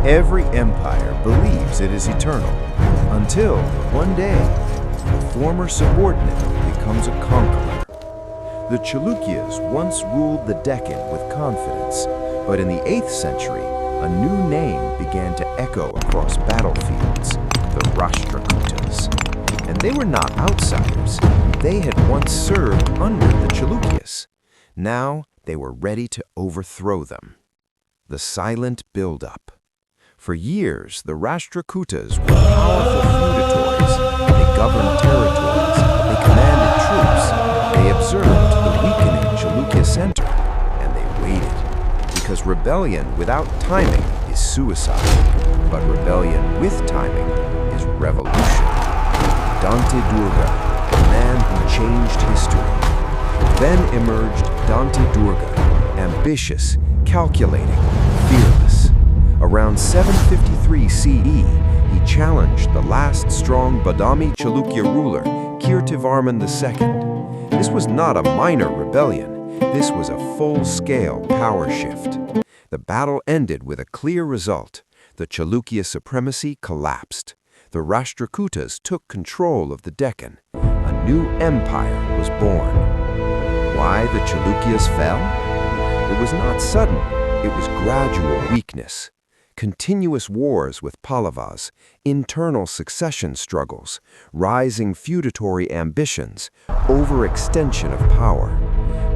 Every empire believes it is eternal, until one day, a former subordinate becomes a conqueror. The Chalukyas once ruled the Deccan with confidence, but in the 8th century, a new name began to echo across battlefields, the Rashtrakutas. And they were not outsiders. They had once served under the Chalukyas. Now they were ready to overthrow them. The silent build-up. For years, the Rashtrakutas were powerful feudatories. They governed territories. They commanded troops. They observed the weakening Chalukya center, and they waited. Because rebellion without timing is suicide, but rebellion with timing is revolution. Dantidurga, the man who changed history. Then emerged Dantidurga, ambitious, calculating, fearless. Around 753 CE, he challenged the last strong Badami Chalukya ruler, Kirtivarman II. This was not a minor rebellion. This was a full-scale power shift. The battle ended with a clear result. The Chalukya supremacy collapsed. The Rashtrakutas took control of the Deccan. A new empire was born. Why the Chalukyas fell? It was not sudden. It was gradual weakness. Continuous wars with Pallavas, internal succession struggles, rising feudatory ambitions, overextension of power.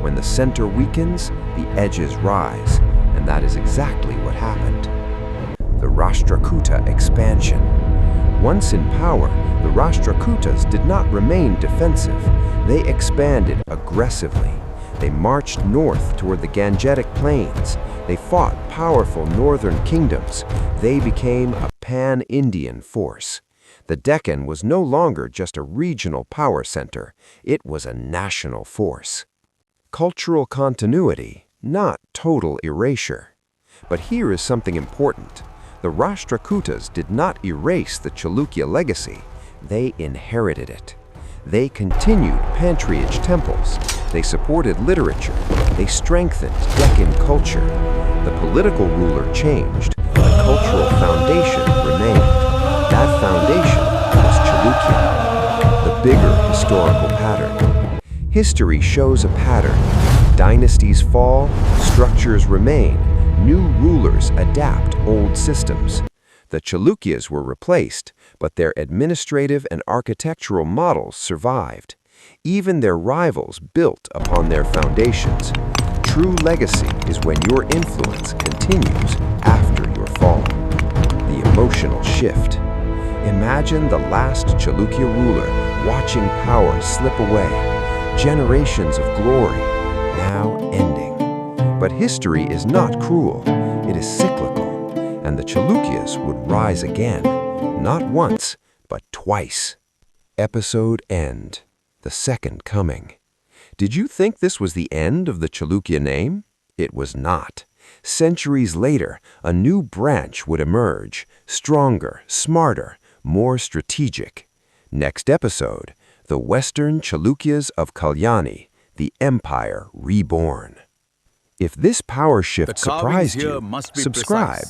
When the center weakens, the edges rise, and that is exactly what happened. The Rashtrakuta expansion. Once in power, the Rashtrakutas did not remain defensive. They expanded aggressively. They marched north toward the Gangetic Plains. They fought powerful northern kingdoms. They became a pan-Indian force. The Deccan was no longer just a regional power center. It was a national force. Cultural continuity, not total erasure. But here is something important. The Rashtrakutas did not erase the Chalukya legacy. They inherited it. They continued patriarch temples. They supported literature. They strengthened Deccan culture. The political ruler changed. The cultural foundation remained. That foundation was Chalukya. The bigger historical pattern. History shows a pattern. Dynasties fall, structures remain. New rulers adapt old systems. The Chalukyas were replaced, but their administrative and architectural models survived. Even their rivals built upon their foundations. True legacy is when your influence continues after your fall. The emotional shift. Imagine the last Chalukya ruler watching power slip away. Generations of glory, now ending. But history is not cruel. It is cyclical, and the Chalukyas would rise again, not once, but twice. Episode end. The second coming. Did you think this was the end of the Chalukya name? It was not. Centuries later, a new branch would emerge, stronger, smarter, more strategic. Next episode, the Western Chalukyas of Kalyani, the Empire Reborn. If this power shift surprised you, subscribe,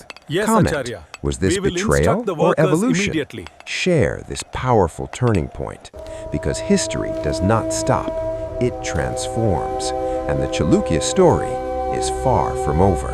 comment. Was this betrayal or evolution? Share this powerful turning point, because history does not stop, it transforms, and the Chalukya story is far from over.